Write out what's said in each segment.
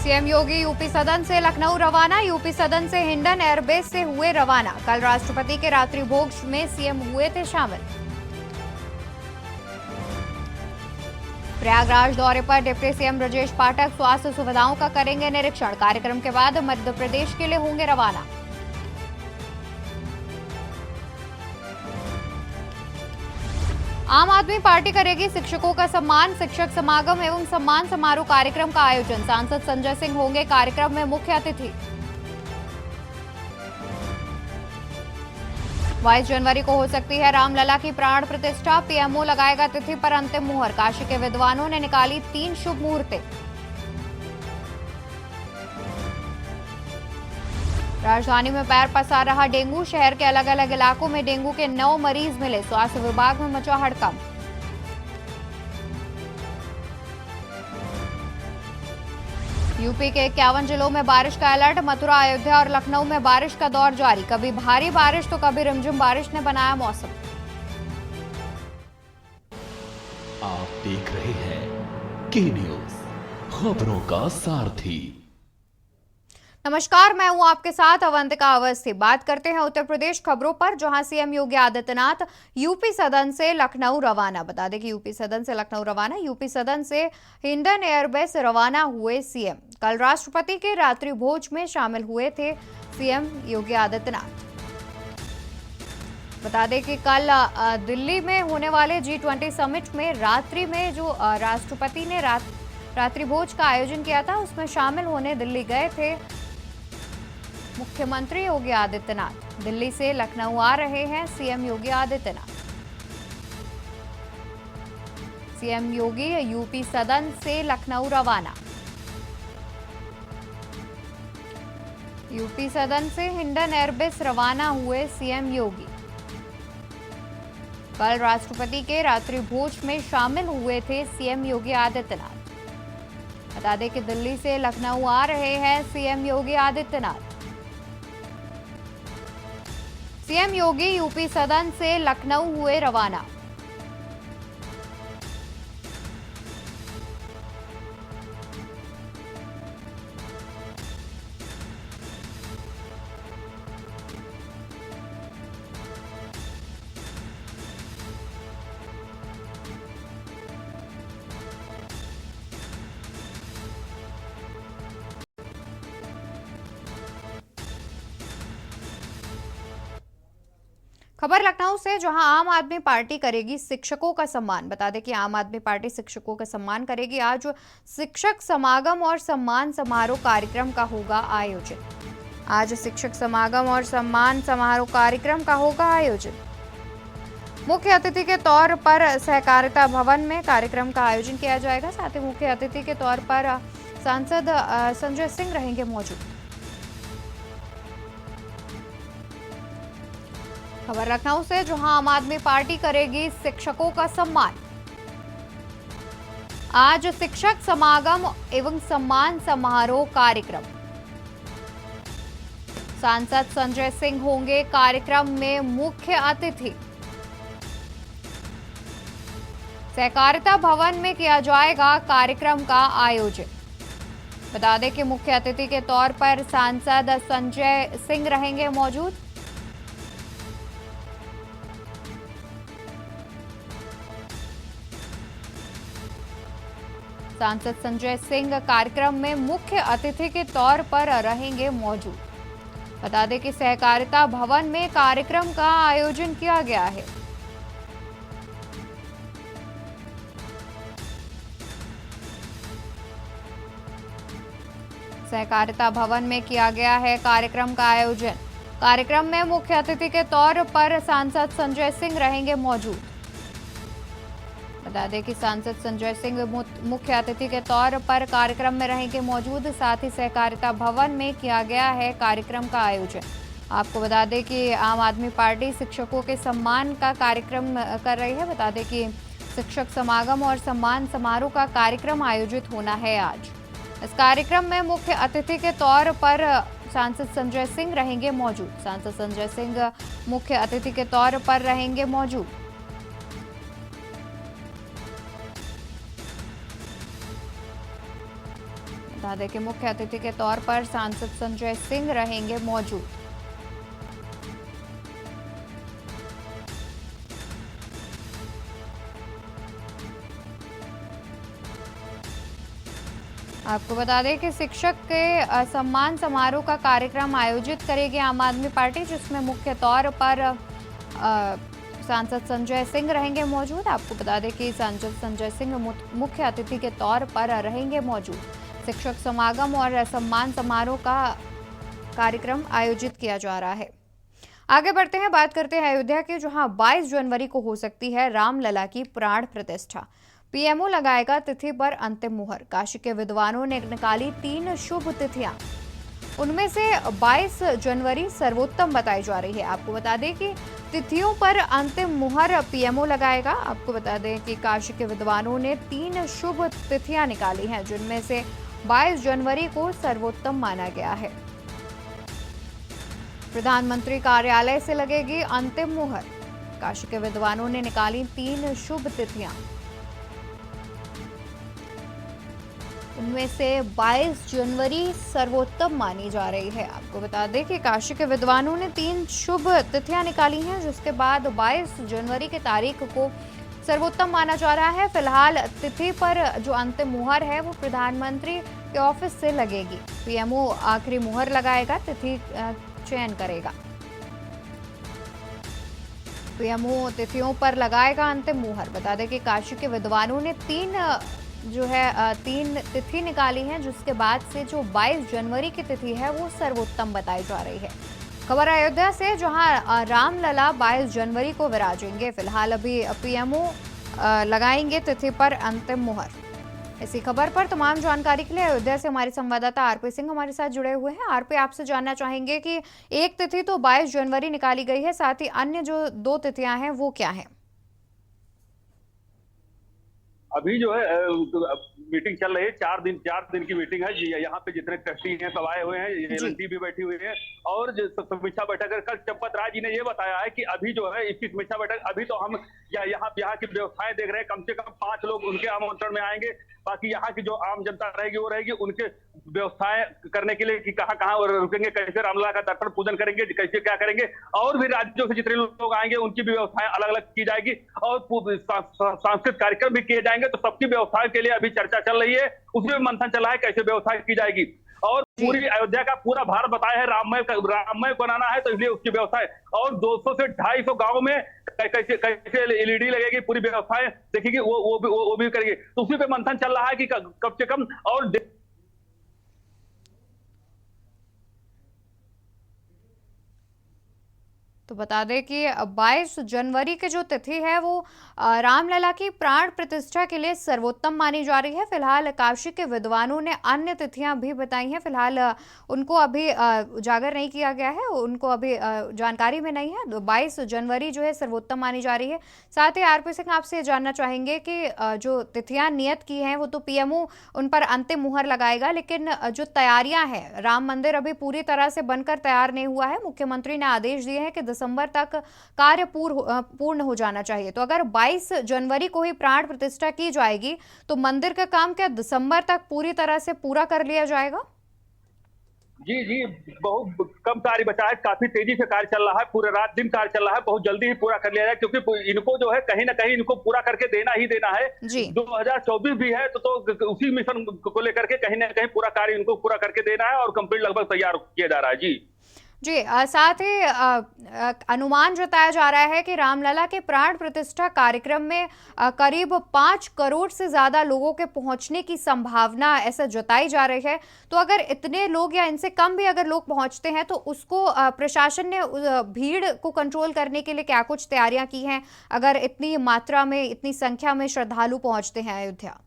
CM योगी UP सदन से लखनऊ रवाना। यूपी सदन से हिंडन एयरबेस से हुए रवाना। कल राष्ट्रपति के रात्रि भोज में सीएम हुए थे शामिल। प्रयागराज दौरे पर डिप्टी सीएम ब्रजेश पाठक स्वास्थ्य सुविधाओं का करेंगे निरीक्षण। कार्यक्रम के बाद मध्य प्रदेश के लिए होंगे रवाना। आम आदमी पार्टी करेगी शिक्षकों का सम्मान। शिक्षक समागम एवं सम्मान समारोह कार्यक्रम का आयोजन। सांसद संजय सिंह होंगे कार्यक्रम में मुख्य अतिथि। 22 जनवरी को हो सकती है रामलला की प्राण प्रतिष्ठा। पीएमओ लगाएगा तिथि पर अंतिम मुहर। काशी के विद्वानों ने निकाली 3 शुभ मुहूर्तें। राजधानी में पैर पसार रहा डेंगू। शहर के अलग अलग इलाकों में डेंगू के 9 मरीज मिले। स्वास्थ्य विभाग में मचा हड़कंप। यूपी के 51 जिलों में बारिश का अलर्ट। मथुरा, अयोध्या और लखनऊ में बारिश का दौर जारी। कभी भारी बारिश तो कभी रिमझिम बारिश ने बनाया मौसम। आप देख रहे हैं के न्यूज, खबरों का सारथी। नमस्कार, मैं हूं आपके साथ अवंतिका अवस्थी। बात करते हैं उत्तर प्रदेश खबरों पर, जहां सीएम योगी आदित्यनाथ यूपी सदन से लखनऊ रवाना। बता दें कि यूपी सदन से लखनऊ रवाना। यूपी सदन से हिंडन एयरबेस रवाना हुए सीएम। कल राष्ट्रपति के रात्रि भोज में शामिल हुए थे सीएम योगी आदित्यनाथ। बता दें कि कल दिल्ली में होने वाले G20 समिट में रात्रि में जो राष्ट्रपति ने रात्रि भोज का आयोजन किया था, उसमें शामिल होने दिल्ली गए थे मुख्यमंत्री योगी आदित्यनाथ। दिल्ली से लखनऊ आ रहे हैं सीएम योगी आदित्यनाथ। सीएम योगी यूपी सदन से लखनऊ रवाना। यूपी सदन से हिंडन एयरबेस रवाना हुए सीएम योगी। कल राष्ट्रपति के रात्रि भोज में शामिल हुए थे सीएम योगी आदित्यनाथ। बता दें कि दिल्ली से लखनऊ आ रहे हैं सीएम योगी आदित्यनाथ। सीएम योगी यूपी सदन से लखनऊ हुए रवाना। खबर लखनऊ से, जहां आम आदमी पार्टी करेगी शिक्षकों का सम्मान। बता दें कि आम आदमी पार्टी शिक्षकों का सम्मान करेगी। आज शिक्षक समागम और सम्मान समारोह कार्यक्रम का होगा आयोजन। आज शिक्षक समागम और सम्मान समारोह कार्यक्रम का होगा आयोजन। मुख्य अतिथि के तौर पर सहकारिता भवन में कार्यक्रम का आयोजन किया जाएगा। साथ ही मुख्य अतिथि के तौर पर सांसद संजय सिंह रहेंगे मौजूद। खबर लखनऊ से, जहां आम आदमी पार्टी करेगी शिक्षकों का सम्मान। आज शिक्षक समागम एवं सम्मान समारोह कार्यक्रम। सांसद संजय सिंह होंगे कार्यक्रम में मुख्य अतिथि। सहकारिता भवन में किया जाएगा कार्यक्रम का आयोजन। बता दें कि मुख्य अतिथि के तौर पर सांसद संजय सिंह रहेंगे मौजूद। सांसद संजय सिंह कार्यक्रम में मुख्य अतिथि के तौर पर रहेंगे मौजूद। बता दें कि सहकारिता भवन में कार्यक्रम का आयोजन किया गया है। सहकारिता भवन में किया गया है कार्यक्रम का आयोजन। कार्यक्रम में मुख्य अतिथि के तौर पर सांसद संजय सिंह रहेंगे मौजूद। बता दें कि सांसद संजय सिंह मुख्य अतिथि के तौर पर कार्यक्रम में रहेंगे मौजूद। साथ ही सहकारिता भवन में किया गया है कार्यक्रम का आयोजन। आपको बता दें कि आम आदमी पार्टी शिक्षकों के सम्मान का कार्यक्रम कर रही है। बता दें कि शिक्षक समागम और सम्मान समारोह का कार्यक्रम आयोजित होना है आज। इस कार्यक्रम में मुख्य अतिथि के तौर पर सांसद संजय सिंह रहेंगे मौजूद। सांसद संजय सिंह मुख्य अतिथि के तौर पर रहेंगे मौजूद। बता दें कि मुख्य अतिथि के तौर पर सांसद संजय सिंह रहेंगे मौजूद। आपको बता दें कि शिक्षक के सम्मान समारोह का कार्यक्रम आयोजित करेगी आम आदमी पार्टी, जिसमें मुख्य तौर पर सांसद संजय सिंह रहेंगे मौजूद। आपको बता दें कि सांसद संजय सिंह मुख्य अतिथि के तौर पर रहेंगे मौजूद। शिक्षक समागम और सम्मान समारोह का कार्यक्रम आयोजित किया जा रहा है। आगे बढ़ते हैं, बात करते हैं अयोध्या की, जहां 22 जनवरी को हो सकती है रामलला की प्राण प्रतिष्ठा। पीएमओ लगाएगा तिथि पर अंतिम मुहर। काशी के विद्वानों ने निकाली 3 शुभ तिथियां, उनमें से 22 जनवरी सर्वोत्तम बताई जा रही है। आपको बता दें कि तिथियों पर अंतिम मुहर पीएमओ लगाएगा। आपको बता दें कि काशी के विद्वानों ने 3 शुभ तिथियां निकाली हैं, जिनमें से 22 जनवरी को सर्वोत्तम माना गया है। प्रधानमंत्री कार्यालय से लगेगी अंतिम मुहर। काशी के विद्वानों ने निकाली 3 शुभ तिथियां, उनमें से 22 जनवरी सर्वोत्तम मानी जा रही है। आपको बता दें कि काशी के विद्वानों ने 3 शुभ तिथियां निकाली हैं, जिसके बाद 22 जनवरी की तारीख को सर्वोत्तम माना जा रहा है। फिलहाल तिथि पर जो अंतिम मुहर है वो प्रधानमंत्री के ऑफिस से लगेगी। पीएमओ आखिरी मुहर लगाएगा, तिथि चयन करेगा। पीएमओ तिथियों पर लगाएगा अंतिम मुहर। बता दें कि काशी के विद्वानों ने 3 तिथि निकाली हैं, जिसके बाद से जो 22 जनवरी की तिथि है वो सर्वोत्तम बताई जा रही है। खबर अयोध्या से, जहां रामलला 22 जनवरी को विराजेंगे। फिलहाल अभी पीएमओ लगाएंगे तिथि पर अंतिम मुहर। इसी खबर पर तमाम जानकारी के लिए अयोध्या से हमारे संवाददाता आरपी सिंह हमारे साथ जुड़े हुए हैं। आरपी, आपसे जानना चाहेंगे कि एक तिथि तो 22 जनवरी निकाली गई है, साथ ही अन्य जो 2 तिथियां हैं वो क्या हैं? अभी जो है मीटिंग चल रही है। 4 दिन की मीटिंग है जी। यहाँ पे जितने ट्रस्टी हैं सब आए हुए हैं, एलएनटी भी बैठी हुई है और समीक्षा बैठक है। कल चंपत राय जी ने ये बताया है कि अभी जो है इसकी समीक्षा बैठक, अभी तो हम यहाँ की व्यवस्थाएं देख रहे हैं। कम से कम 5 लोग उनके आमंत्रण में आएंगे, बाकी यहाँ की जो आम जनता रहेगी वो रहेगी उनके व्यवस्थाएं करने के लिए कि कहाँ रुकेंगे, कैसे रामलला का दर्शन पूजन करेंगे, कैसे क्या करेंगे। और भी राज्यों से जितने लोग आएंगे उनकी भी व्यवस्थाएं अलग अलग की जाएगी और सांस्कृतिक कार्यक्रम भी किए जाएंगे। तो सबकी व्यवस्था के लिए अभी चर्चा चल रही है, उसमें मंथन चला है कैसे व्यवस्था की जाएगी। और पूरी अयोध्या का पूरा भारत बताया है राममय बनाना है, तो इसलिए उसकी व्यवस्था है। और 200 से 250 गांव में कैसे एलईडी लगेगी, पूरी व्यवस्थाएं देखेगी, वो भी करेगी। तो उसी पे मंथन चल रहा है कि कम से कम और तो बता दें कि 22 जनवरी की जो तिथि है वो रामलला की प्राण प्रतिष्ठा के लिए सर्वोत्तम मानी जा रही है। फिलहाल काशी के विद्वानों ने अन्य तिथियां भी बताई हैं। फिलहाल उनको अभी उजागर नहीं किया गया है, उनको अभी जानकारी में नहीं है। 22 जनवरी जो है सर्वोत्तम मानी जा रही है। साथ ही आरपी सिंह, आपसे जानना चाहेंगे कि जो तिथियां नियत की हैं वो तो पीएमओ उन पर अंतिम मुहर लगाएगा, लेकिन जो तैयारियां हैं, राम मंदिर अभी पूरी तरह से बनकर तैयार नहीं हुआ है। मुख्यमंत्री ने आदेश दिए हैं कि दिसंबर तक कार्य पूर्ण हो जाना चाहिए। तो अगर 22 जनवरी को ही प्राण प्रतिष्ठा की जाएगी तो मंदिर का काम क्या दिसंबर तक पूरी तरह से पूरा कर लिया जाएगा? जी, बहुत कम कार्य बचा है। काफी तेजी से कार्य चल रहा है, पूरे रात दिन कार्य चल रहा है। बहुत जल्दी ही पूरा कर लिया जाए, क्योंकि इनको जो है कहीं ना कहीं इनको पूरा करके देना ही देना है। 2024 भी है तो उसी मिशन को लेकर के कहीं ना कहीं पूरा कार्य इनको पूरा करके देना है और कंप्लीट लगभग तैयार किया जा रहा है। जी, साथ ही अनुमान जताया जा रहा है कि रामलला के प्राण प्रतिष्ठा कार्यक्रम में करीब 5 करोड़ से ज्यादा लोगों के पहुंचने की संभावना ऐसा जताई जा रही है। तो अगर इतने लोग या इनसे कम भी अगर लोग पहुंचते हैं तो उसको प्रशासन ने भीड़ को कंट्रोल करने के लिए क्या कुछ तैयारियां की हैं, अगर इतनी मात्रा में, इतनी संख्या में श्रद्धालु पहुंचते हैं अयोध्या?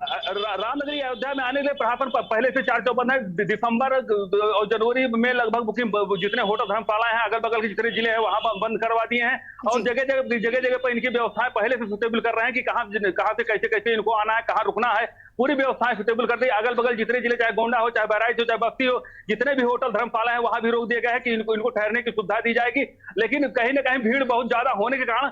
रामनगरी अयोध्या में आने के लिए प्रशासन पहले से 4 चौबंद है। दिसंबर और जनवरी में लगभग बुकिंग जितने होटल धर्मशाला हैं अगल बगल के जितने जिले हैं वहां बंद करवा दिए हैं और जगह पर इनकी व्यवस्थाएं पहले से सुटेबल कर रहे हैं कि कहां से कैसे इनको आना है, कहां रुकना है। पूरी व्यवस्थाएं सुटेबल कर दी। अगल बगल जितने जिले, चाहे गोंडा हो, चाहे बहराइच हो, चाहे बस्ती हो, जितने भी होटल धर्मशाला है वहां भी रोक दिया गया है कि इनको ठहरने की सुविधा दी जाएगी। लेकिन कहीं ना कहीं भीड़ बहुत ज्यादा होने के कारण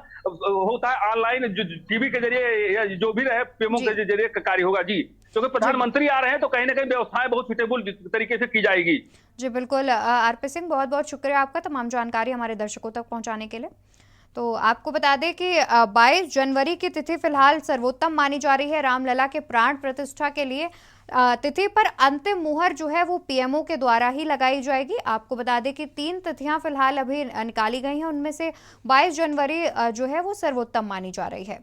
होता है ऑनलाइन टीवी के जरिए या जो भी रहे पीएमओ के जरिए कार्य होगा। जी। क्योंकि प्रधानमंत्री आ रहे हैं तो कहीं ना कहीं व्यवस्थाएं बहुत सुटेबल तरीके से की जाएगी। जी बिल्कुल, आरपी सिंह, बहुत बहुत शुक्रिया आपका तमाम जानकारी हमारे दर्शकों तक पहुंचाने के लिए। तो आपको बता दें कि 22 जनवरी की तिथि फिलहाल सर्वोत्तम मानी जा रही है रामलला के प्राण प्रतिष्ठा के लिए। तिथि पर अंतिम मुहर जो है वो पीएमओ के द्वारा ही लगाई जाएगी। आपको बता दें कि 3 तिथियां फिलहाल अभी निकाली गई हैं, उनमें से 22 जनवरी जो है वो सर्वोत्तम मानी जा रही है।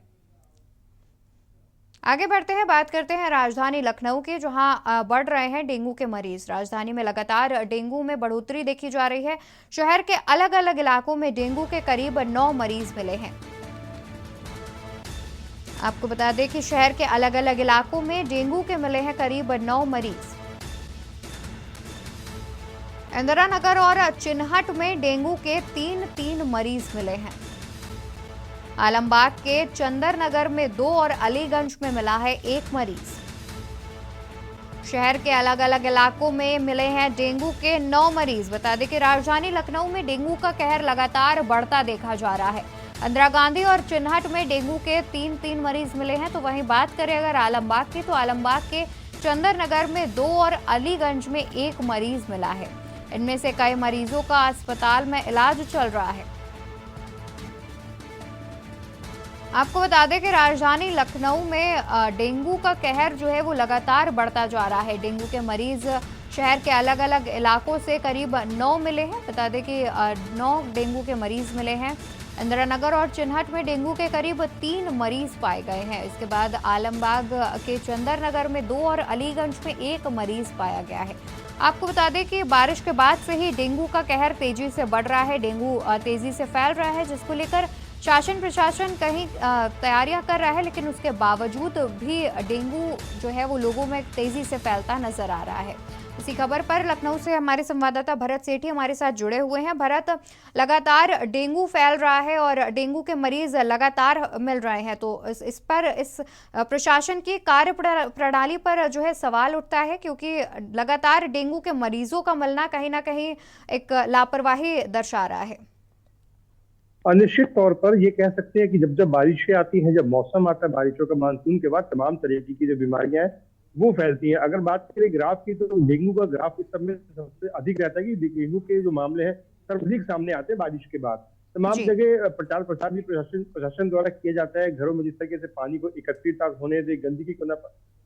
आगे बढ़ते हैं, बात करते हैं राजधानी लखनऊ की, जहां बढ़ रहे हैं डेंगू के मरीज। राजधानी में लगातार डेंगू में बढ़ोतरी देखी जा रही है। शहर के अलग अलग इलाकों में डेंगू के करीब 9 मरीज मिले हैं। आपको बता दें कि शहर के अलग अलग इलाकों में डेंगू के मिले हैं करीब 9 मरीज। इंदिरा नगर और चिन्हट में डेंगू के 3 मरीज मिले हैं। आलमबाग के चंदर नगर में 2 और अलीगंज में मिला है 1 मरीज। शहर के अलग अलग इलाकों में मिले हैं डेंगू के 9 मरीज। बता दें कि राजधानी लखनऊ में डेंगू का कहर लगातार बढ़ता देखा जा रहा है। इंदिरा गांधी और चिन्हट में डेंगू के 3 मरीज मिले हैं। तो वहीं बात करें अगर आलमबाग की, तो आलमबाग के चंदर नगर में 2 और अलीगंज में 1 मरीज मिला है। इनमें से कई मरीजों का अस्पताल में इलाज चल रहा है। आपको बता दें कि राजधानी लखनऊ में डेंगू का कहर जो है वो लगातार बढ़ता जा रहा है। डेंगू के मरीज शहर के अलग अलग इलाकों से करीब 9 मिले हैं। बता दें कि 9 डेंगू के मरीज मिले हैं। इंदिरा नगर और चिन्हट में डेंगू के करीब 3 मरीज पाए गए हैं। इसके बाद आलमबाग के चंदर नगर में 2 और अलीगंज में 1 मरीज पाया गया है। आपको बता दें कि बारिश के बाद से ही डेंगू का कहर तेजी से बढ़ रहा है। डेंगू तेजी से फैल रहा है, जिसको लेकर शासन प्रशासन कहीं तैयारियां कर रहा है, लेकिन उसके बावजूद भी डेंगू जो है वो लोगों में तेजी से फैलता नजर आ रहा है। इसी खबर पर लखनऊ से हमारे संवाददाता भरत सेठी हमारे साथ जुड़े हुए हैं। भरत, लगातार डेंगू फैल रहा है और डेंगू के मरीज लगातार मिल रहे हैं, तो इस पर प्रशासन की कार्य प्रणाली पर जो है सवाल उठता है, क्योंकि लगातार डेंगू के मरीजों का मिलना कहीं ना कहीं एक लापरवाही दर्शा रहा है। निश्चित तौर पर ये कह सकते हैं कि जब जब बारिशें आती हैं, जब मौसम आता है बारिशों का, मानसून के बाद तमाम तरीके की जो बीमारियां हैं वो फैलती हैं। अगर बात करें ग्राफ की, तो डेंगू का ग्राफ इस सब में सबसे अधिक रहता है कि डेंगू के जो मामले हैं सर्वाधिक सामने आते हैं बारिश के बाद। तमाम जगह प्रचार प्रसार भी प्रशासन द्वारा किया जाता है। घरों में जिस तरीके से पानी को एकत्रित होने दे, गंदगी को न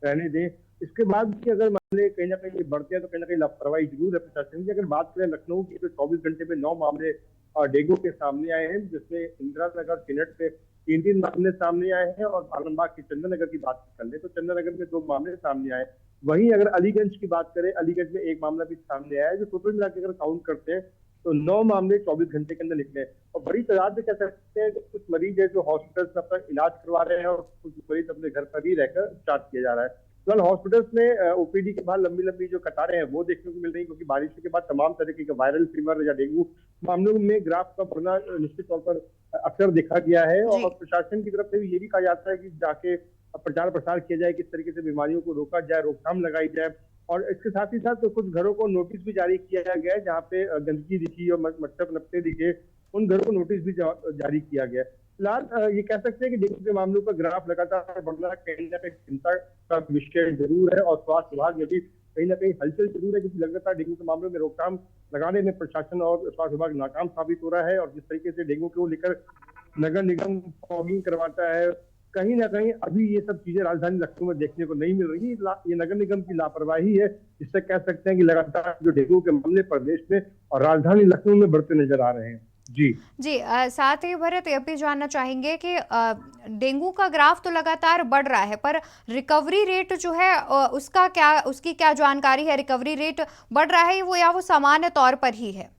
रहने दे। इसके बाद भी अगर मामले कहीं ना कहीं बढ़ते हैं तो कहीं ना कहीं लापरवाही जरूर है प्रशासन की। अगर बात करें लखनऊ की, तो 24 घंटे में 9 मामले डेंगू के सामने आए हैं, जिसमें इंदिरा नगर चिन्हट से 3 मामले सामने आए हैं। और आलमबाग के चंदन नगर की बात कर ले तो चंदन नगर में 2 मामले सामने आए। वहीं अगर अलीगंज की बात करें, अलीगंज में 1 मामला भी सामने आया है। जो टोटल मिलाकर अगर काउंट करते हैं तो 9 मामले 24 घंटे के अंदर निकले। और बड़ी तादाद में कह सकते हैं कि कुछ मरीज है जो हॉस्पिटल में अपना इलाज करवा रहे हैं और कुछ मरीज अपने घर पर ही रहकर उपचार किया जा रहा है। फिलहाल हॉस्पिटल्स में ओपीडी के बाद लंबी लंबी जो कतारें हैं वो देखने को मिल रही है, क्योंकि बारिश के बाद तमाम तरीके के वायरल फीवर या डेंगू मामलों में ग्राफ का बढ़ना निश्चित तौर पर अक्सर देखा गया है। और प्रशासन की तरफ से भी ये भी कहा जाता है कि जाके प्रचार प्रसार किया जाए, किस तरीके से बीमारियों को रोका जाए, रोकथाम लगाई जाए। और इसके साथ ही साथ तो कुछ घरों को नोटिस भी जारी किया गया है, जहाँ पे गंदगी दिखी और मच्छर पनपते दिखे, उन घरों को नोटिस भी जारी किया गया है। फिलहाल ये कह सकते हैं कि डेंगू के मामलों का ग्राफ लगातार बढ़ना कहीं ना कहीं चिंता का विषय जरूर है। और स्वास्थ्य विभाग में भी कहीं ना कहीं हलचल जरूर है, क्योंकि लगातार डेंगू के मामलों में रोकथाम लगाने में प्रशासन और स्वास्थ्य विभाग नाकाम साबित हो रहा है। और जिस तरीके से डेंगू को लेकर नगर निगम फॉगिंग करवाता है, कहीं ना कहीं अभी ये सब चीजें राजधानी लखनऊ में देखने को नहीं मिल रही। ये नगर निगम की लापरवाही है, जिससे कह सकते हैं कि लगातार जो डेंगू के मामले प्रदेश में और राजधानी लखनऊ में बढ़ते नजर आ रहे हैं। जी, साथ ही भरत ये भी जानना चाहेंगे कि डेंगू का ग्राफ तो लगातार बढ़ रहा है, पर रिकवरी रेट जो है उसकी क्या जानकारी है? रिकवरी रेट बढ़ रहा है वो, या वो सामान्य तौर पर ही है?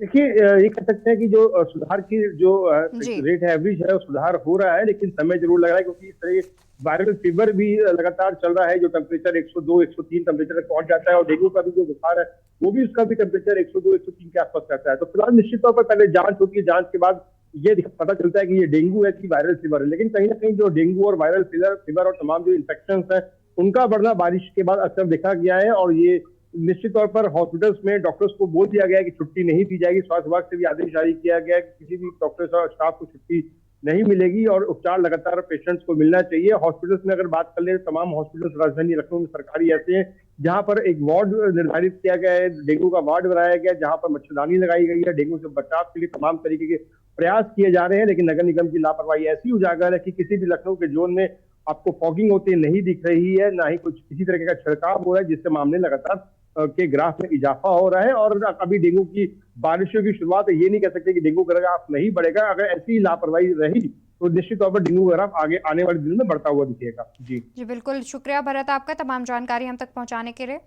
देखिए, ये कह सकते हैं कि जो सुधार की जो रेट है, एवरेज है, सुधार हो रहा है, लेकिन समय जरूर लग रहा है, क्योंकि इस तरह वायरल फीवर भी लगातार चल रहा है। जो टेम्परेचर 102, 103 टेम्परेचर तक पहुंच जाता है। और डेंगू का भी जो बुखार है वो भी, उसका भी टेम्परेचर 102, 103 के आसपास रहता है। तो फिलहाल निश्चित तौर पर पहले जांच होती है, जांच के बाद ये पता चलता है कि ये डेंगू है कि वायरल फीवर है। लेकिन कहीं ना कहीं जो डेंगू और वायरल फीवर और तमाम जो इन्फेक्शन है उनका बढ़ना बारिश के बाद अक्सर देखा गया है। और ये निश्चित तौर पर हॉस्पिटल्स में डॉक्टर्स को बोल दिया गया है कि छुट्टी नहीं दी जाएगी। स्वास्थ्य विभाग से भी आदेश जारी किया गया है कि किसी भी डॉक्टर्स और स्टाफ को छुट्टी नहीं मिलेगी और उपचार लगातार पेशेंट्स को मिलना चाहिए। हॉस्पिटल्स में अगर बात कर ले, तमाम हॉस्पिटल्स राजधानी लखनऊ में सरकारी ऐसे हैं जहां पर एक वार्ड निर्धारित किया गया है, डेंगू का वार्ड बनाया गया है, जहां पर मच्छरदानी लगाई गई है। डेंगू से बचाव के लिए तमाम तरीके के प्रयास किए जा रहे हैं, लेकिन नगर निगम की लापरवाही ऐसी उजागर है कि किसी भी लखनऊ के जोन में आपको फॉगिंग होती नहीं दिख रही है, ना ही कुछ किसी तरीके का छिड़काव हो रहा है, जिससे मामले लगातार के ग्राफ में इजाफा हो रहा है। और अभी डेंगू की बारिशों की शुरुआत है, ये नहीं कह सकते कि डेंगू का ग्राफ नहीं बढ़ेगा। अगर ऐसी लापरवाही रही तो निश्चित तौर पर डेंगू का ग्राफ आगे आने वाले दिनों में बढ़ता हुआ दिखेगा। जी बिल्कुल, शुक्रिया भरत आपका तमाम जानकारी हम तक पहुंचाने के लिए।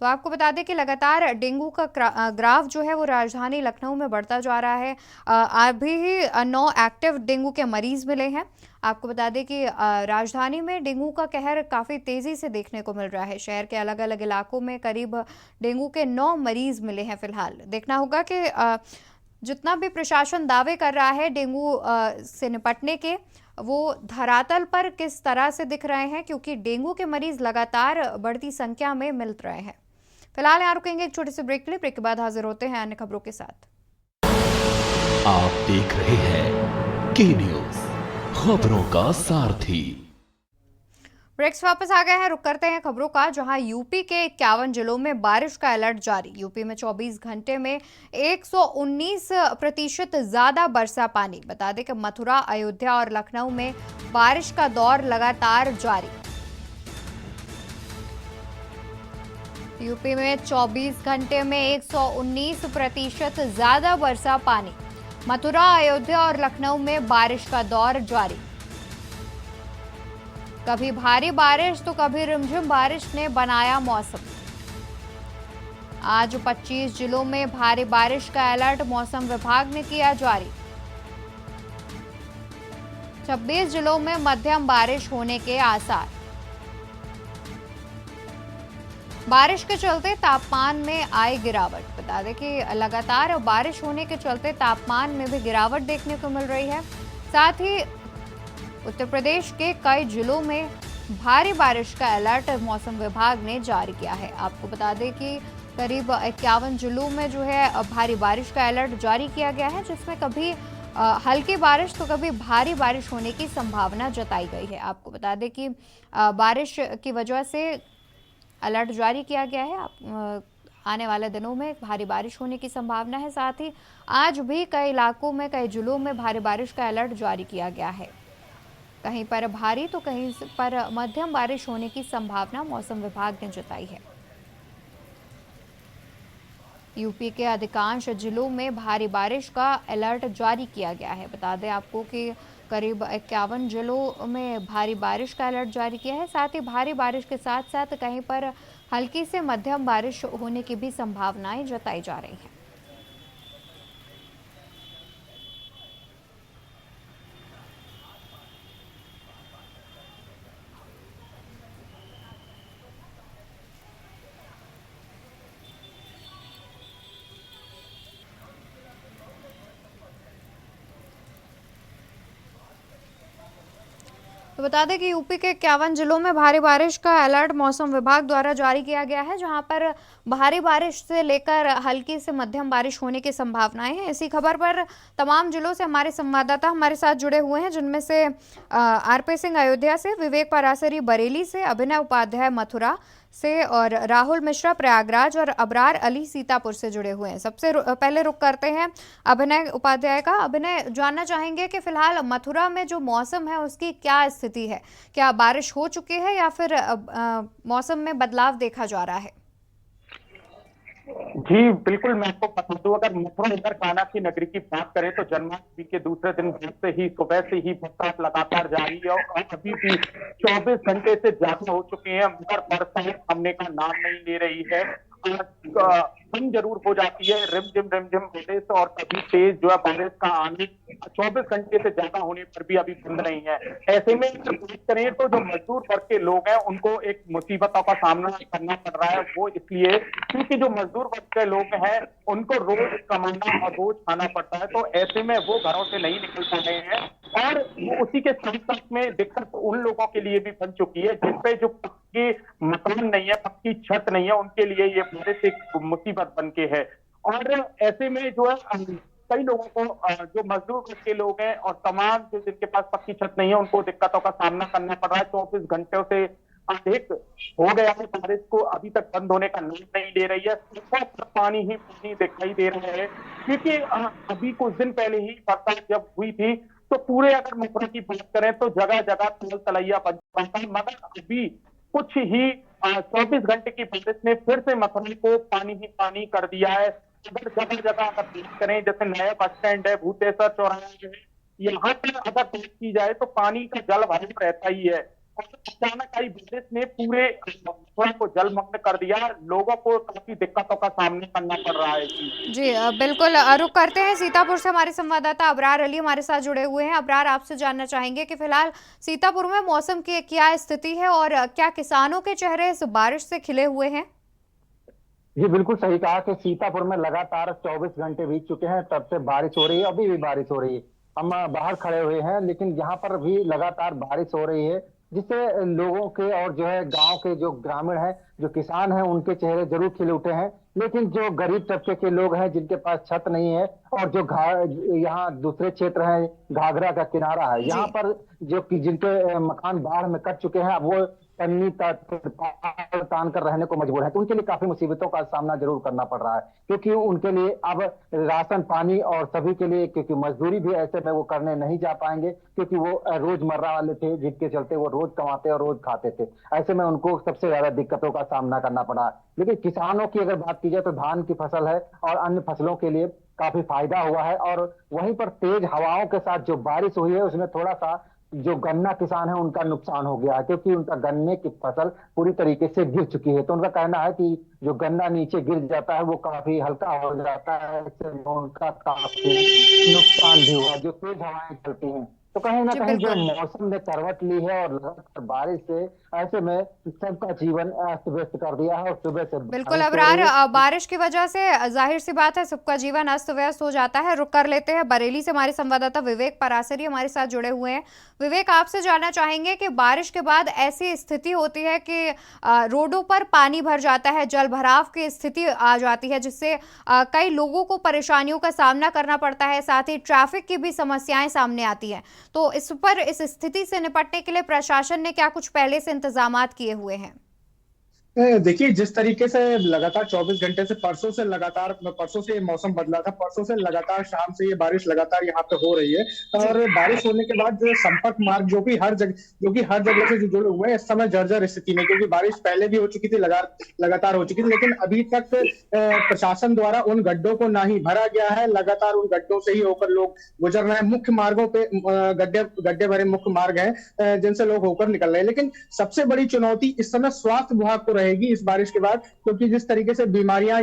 तो आपको बता दें कि लगातार डेंगू का ग्राफ जो है वो राजधानी लखनऊ में बढ़ता जा रहा है। अभी ही 9 एक्टिव डेंगू के मरीज मिले हैं। आपको बता दें कि राजधानी में डेंगू का कहर काफ़ी तेज़ी से देखने को मिल रहा है। शहर के अलग अलग इलाकों में करीब डेंगू के 9 मरीज मिले हैं। फिलहाल देखना होगा कि जितना भी प्रशासन दावे कर रहा है डेंगू से निपटने के, वो धरातल पर किस तरह से दिख रहे हैं, क्योंकि डेंगू के मरीज लगातार बढ़ती संख्या में मिल रहे हैं। फिलहाल यहाँ रुकेंगे एक छोटे से ब्रेक के लिए। ब्रेक के बाद हाजिर होते हैं अन्य खबरों के साथ। आप देख रहे हैं के न्यूज, खबरों का सारथी। ब्रेक्स वापस आ गए हैं। रुक करते हैं खबरों का, जहां यूपी के 51 जिलों में बारिश का अलर्ट जारी। यूपी में 24 घंटे में 119% ज्यादा बरसा पानी। बता दें कि मथुरा, अयोध्या और लखनऊ में बारिश का दौर लगातार जारी। यूपी में 24 घंटे में 119% ज्यादा बरसा पानी। मथुरा, अयोध्या और लखनऊ में बारिश का दौर जारी। कभी भारी बारिश तो कभी रिमझिम बारिश ने बनाया मौसम। आज 25 जिलों में भारी बारिश का अलर्ट मौसम विभाग ने किया जारी। 26 जिलों में मध्यम बारिश होने के आसार। बारिश के चलते तापमान में आई गिरावट। बता दें कि लगातार बारिश होने के चलते तापमान में भी गिरावट देखने को मिल रही है। साथ ही उत्तर प्रदेश के कई जिलों में भारी बारिश का अलर्ट मौसम विभाग ने जारी किया है। आपको बता दें कि करीब 51 जिलों में जो है भारी बारिश का अलर्ट जारी किया गया है, जिसमें कभी हल्की बारिश तो कभी भारी बारिश होने की संभावना जताई गई है। आपको बता दें कि बारिश की वजह से अलर्ट जारी किया गया है। आने वाले दिनों में भारी बारिश होने की संभावना है। साथ ही आज भी कई इलाकों में, कई जिलों में भारी बारिश का अलर्ट जारी किया गया है। कहीं पर भारी तो कहीं पर मध्यम बारिश होने की संभावना मौसम विभाग ने जताई है। यूपी के अधिकांश जिलों में भारी बारिश का अलर्ट जारी किया गया है। बता दें आपको कि करीब 51 जिलों में भारी बारिश का अलर्ट जारी किया है। साथ ही भारी बारिश के साथ साथ कहीं पर हल्की से मध्यम बारिश होने की भी संभावनाएं जताई जा रही हैं। तो बता दें कि यूपी के 51 जिलों में भारी बारिश का अलर्ट मौसम विभाग द्वारा जारी किया गया है, जहां पर भारी बारिश से लेकर हल्की से मध्यम बारिश होने की संभावनाएं हैं। इसी खबर पर तमाम जिलों से हमारे संवाददाता हमारे साथ जुड़े हुए हैं, जिनमें से आरपी सिंह अयोध्या से, विवेक परासरी बरेली से, अभिनय उपाध्याय मथुरा से और राहुल मिश्रा प्रयागराज और अबरार अली सीतापुर से जुड़े हुए हैं। सबसे पहले रुक करते हैं अभिनय उपाध्याय का। अभिनय, जानना चाहेंगे कि फिलहाल मथुरा में जो मौसम है उसकी क्या स्थिति है? क्या बारिश हो चुकी है या फिर मौसम में बदलाव देखा जा रहा है? जी बिल्कुल, मैं आपको बता दूं, अगर मथुरा नगर कान्हा की नगरी की बात करें तो जन्माष्टमी के दूसरे दिन से ही सुबह से ही बरसात लगातार जारी है और अभी भी 24 घंटे से ज्यादा हो चुके हैं, मगर बरसात थमने का नाम नहीं ले रही है। कम जरूर हो जाती है, रिमझिम बारिश और कभी तेज जो है बारिश का आने 24 घंटे से ज्यादा होने पर भी अभी बंद नहीं है। ऐसे में बात करें तो जो मजदूर वर्ग के लोग हैं उनको एक मुसीबतों का सामना करना पड़ रहा है। वो इसलिए क्योंकि जो मजदूर वर्ग के लोग हैं उनको रोज कमाना और रोज खाना पड़ता है, तो ऐसे में वो घरों से नहीं निकल पा रहे हैं। और उसी के साथ साथ में दिक्कत उन लोगों के लिए भी बन चुकी है जिसपे जो पक्की मकान नहीं है, पक्की छत नहीं है, उनके लिए ये बारिश एक मुसीबत बन के है। और ऐसे में जो है कई लोगों को जो मजदूर वर्ग के लोग हैं और तमाम जो जिनके पास पक्की छत नहीं है उनको दिक्कतों का सामना करना पड़ रहा है। 24 घंटों से अधिक हो गया है, बारिश को अभी तक बंद होने का नाम नहीं ले रही है। पानी ही पानी दिखाई दे रहा है, क्योंकि अभी कुछ दिन पहले ही बरसात जब हुई थी तो पूरे अगर मथुरा की बात करें तो जगह जगह तल तलैया बन चुका था, मगर अभी कुछ ही 24 घंटे की बारिश ने फिर से मथुरा को पानी ही पानी कर दिया है। अगर जगह जगह अगर बात करें, जैसे नया बस स्टैंड है, भूतेश्वर चौराहा है, यहाँ पर अगर बात की जाए तो पानी का जल भरण रहता ही है। और अचानक आई बारिश ने पूरे मथुरा को जलमग्न कर दिया, लोगों को काफी दिक्कतों का सामना करना पड़ रहा है। जी बिल्कुल, रुक करते हैं। सीतापुर से हमारे संवाददाता अबरार अली हमारे साथ जुड़े हुए हैं। अबरार, आपसे जानना चाहेंगे कि फिलहाल सीतापुर में मौसम की क्या स्थिति है और क्या किसानों के चेहरे इस बारिश से खिले हुए हैं? जी बिल्कुल सही कहा कि सीतापुर में लगातार 24 घंटे बीत चुके हैं, तब से बारिश हो रही है, अभी भी बारिश हो रही है। हम बाहर खड़े हुए हैं लेकिन यहाँ पर भी लगातार बारिश हो रही है, जिससे लोगों के और जो है गांव के जो ग्रामीण हैं, जो किसान हैं, उनके चेहरे जरूर खिले उठे हैं। लेकिन जो गरीब तबके के लोग हैं, जिनके पास छत नहीं है और जो यहाँ दूसरे क्षेत्र है, घाघरा का किनारा है, यहाँ पर जो कि जिनके मकान बाढ़ में कट चुके हैं, अब वो पन्नी तान कर रहने को मजबूर है, तो उनके लिए काफी मुसीबतों का सामना जरूर करना पड़ रहा है। क्योंकि उनके लिए अब राशन पानी और सभी के लिए, क्योंकि मजदूरी भी ऐसे में वो करने नहीं जा पाएंगे, क्योंकि वो रोजमर्रा वाले थे जिनके चलते वो रोज कमाते और रोज खाते थे। ऐसे में उनको सबसे ज्यादा दिक्कतों का सामना करना पड़ा। लेकिन किसानों की अगर बात की जाए तो धान की फसल है और अन्य फसलों के लिए काफी फायदा हुआ है। और वहीं पर तेज हवाओं के साथ जो बारिश हुई है उसमें थोड़ा सा जो गन्ना किसान है उनका नुकसान हो गया है, क्योंकि उनका गन्ने की फसल पूरी तरीके से गिर चुकी है। तो उनका कहना है कि जो गन्ना नीचे गिर जाता है वो काफी हल्का हो जाता है, इससे उनका काफी नुकसान भी हुआ। जो तेज हवाएं चलती हैं तो कहीं ना कहीं जो मौसम ने करवट ली है और लगातार बारिश से ऐसे में सबका जीवन अस्त व्यस्त कर दिया है। और सुबह से बिल्कुल अबरार, बारिश की वजह से जाहिर सी बात है सबका जीवन अस्त व्यस्त हो जाता है। रुक कर लेते हैं, बरेली से हमारे संवाददाता विवेक परासरी हमारे साथ जुड़े हुए हैं। विवेक, आपसे जानना चाहेंगे कि बारिश के बाद ऐसी स्थिति होती है कि रोडों पर पानी भर जाता है, जल भराव की स्थिति आ जाती है, जिससे कई लोगों को परेशानियों का सामना करना पड़ता है, साथ ही ट्रैफिक की भी समस्याएं सामने आती हैं। तो इस स्थिति से निपटने के लिए प्रशासन ने क्या कुछ पहले से इंतजामात किए हुए हैं? देखिए, जिस तरीके से लगातार 24 घंटे से परसों से ये मौसम बदला था, परसों से लगातार शाम से ये बारिश लगातार यहाँ पे हो रही है। और बारिश होने के बाद जो संपर्क मार्ग जो कि हर जगह से जो जुड़े हुए हैं, इस समय जर्जर स्थिति में, क्योंकि बारिश पहले भी हो चुकी थी, लगातार हो चुकी थी, लेकिन अभी तक प्रशासन द्वारा उन गड्ढों को ना ही भरा गया है, लगातार उन गड्ढों से ही होकर लोग गुजर रहे हैं। मुख्य मार्गों पे गड्ढे भरे मुख्य मार्ग हैं जिनसे लोग होकर निकल रहे हैं। लेकिन सबसे बड़ी चुनौती इस समय स्वास्थ्य विभाग को रहेगी इस बारिश के बाद, क्योंकि जिस तरीके से बीमारियां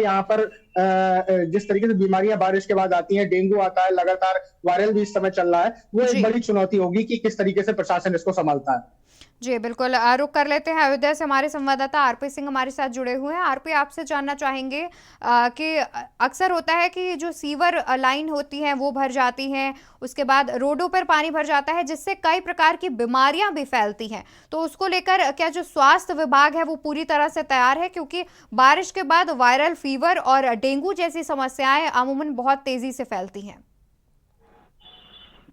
बारिश के बाद आती हैं, डेंगू आता है, लगातार वायरल भी इस समय चल रहा है, वो एक बड़ी चुनौती होगी कि किस तरीके से प्रशासन इसको संभालता है। जी बिल्कुल, रुक कर लेते हैं। अयोध्या से हमारे संवाददाता आरपी सिंह हमारे साथ जुड़े हुए हैं। आरपी, आपसे जानना चाहेंगे कि अक्सर होता है कि जो सीवर लाइन होती हैं वो भर जाती हैं, उसके बाद रोडों पर पानी भर जाता है, जिससे कई प्रकार की बीमारियां भी फैलती हैं। तो उसको लेकर क्या जो स्वास्थ्य विभाग है वो पूरी तरह से तैयार है? क्योंकि बारिश के बाद वायरल फीवर और डेंगू जैसी समस्याएं अमूमन बहुत तेजी से फैलती हैं।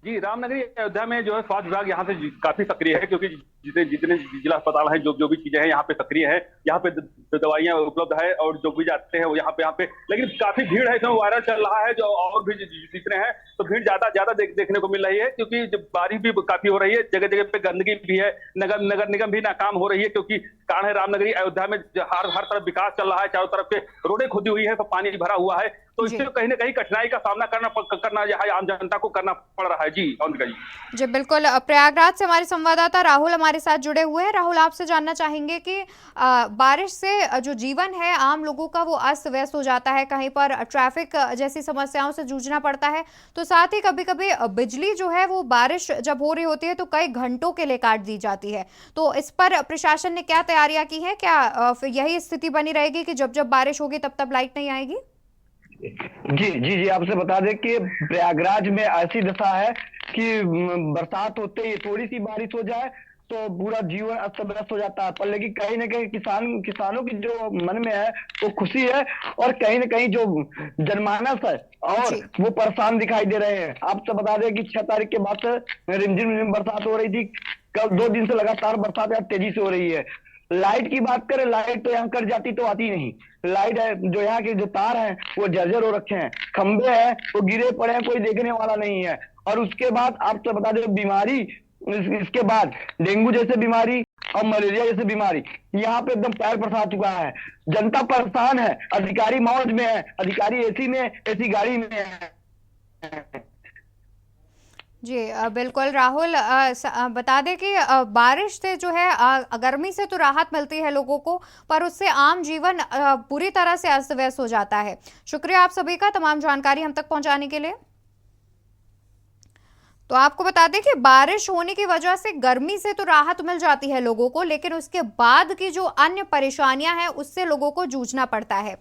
जी, रामनगरी अयोध्या में जो है स्वास्थ्य विभाग यहाँ से काफी सक्रिय है, क्योंकि जितने जिला अस्पताल हैं, जो भी चीजें हैं यहाँ पे सक्रिय है। यहाँ पे दवाइयां उपलब्ध है और जो भी जाते हैं वो यहाँ पे लेकिन काफी भीड़ है, इसमें वायरल चल रहा है, जो और भी जितने हैं तो भीड़ ज्यादा देखने को मिल रही है, क्योंकि जब बारिश भी काफी हो रही है, जगह जगह पे गंदगी भी है, नगर निगम भी नाकाम हो रही है, क्योंकि कारण है रामनगरी अयोध्या में हर तरफ विकास चल रहा है, चारों तरफ से रोडें खुदी हुई है, तो पानी भरा हुआ है, तो इससे कहीं ना कहीं कठिनाई का सामना करना यहाँ आम जनता को करना पड़ रहा है। जी बिल्कुल, प्रयागराज से हमारे संवाददाता राहुल हमारे साथ जुड़े हुए हैं। राहुल, आपसे जानना चाहेंगे कि बारिश से जो जीवन है आम लोगों का वो अस्त व्यस्त हो जाता है, कहीं पर ट्रैफिक जैसी समस्याओं से जूझना पड़ता है, तो साथ ही कभी कभी बिजली जो है वो बारिश जब हो रही होती है तो कई घंटों के लिए काट दी जाती है। तो इस पर प्रशासन ने क्या तैयारियां की हैं? क्या फिर यही स्थिति बनी रहेगी कि जब बारिश होगी तब लाइट नहीं आएगी? जी, आपसे बता दें कि प्रयागराज में ऐसी दशा है कि बरसात होते ही थोड़ी सी बारिश हो जाए तो पूरा जीवन अस्त व्यस्त हो जाता है। पर लेकिन कहीं ना कहीं किसानों की जो मन में है वो खुशी है, और कहीं ना कहीं जो जनमानस है और वो परेशान दिखाई दे रहे हैं। आपसे बता दें कि 6 तारीख के बाद से रिमझिम बरसात हो रही थी, कल 2 दिन से लगातार बरसात यहाँ तेजी से हो रही है। लाइट की बात करें, लाइट तो यहाँ कट जाती तो आती नहीं। लाइट है जो यहाँ के जो तार हैं वो जर्जर हो रखे हैं, खंबे हैं वो गिरे पड़े हैं, कोई देखने वाला नहीं है। और उसके बाद आपसे बता दें बीमारी, इसके बाद डेंगू जैसे बीमारी और मलेरिया जैसे बीमारी यहाँ पे एकदम पैर पसार चुका है। जनता परेशान है, अधिकारी मौज में है, अधिकारी एसी में, एसी गाड़ी में है। जी बिल्कुल राहुल, बता दें कि बारिश से जो है गर्मी से तो राहत मिलती है लोगों को, पर उससे आम जीवन पूरी तरह से अस्त व्यस्त हो जाता है। शुक्रिया आप सभी का तमाम जानकारी हम तक पहुंचाने के लिए। तो आपको बता दें कि बारिश होने की वजह से गर्मी से तो राहत मिल जाती है लोगों को, लेकिन उसके बाद की जो अन्य परेशानियां हैं उससे लोगों को जूझना पड़ता है।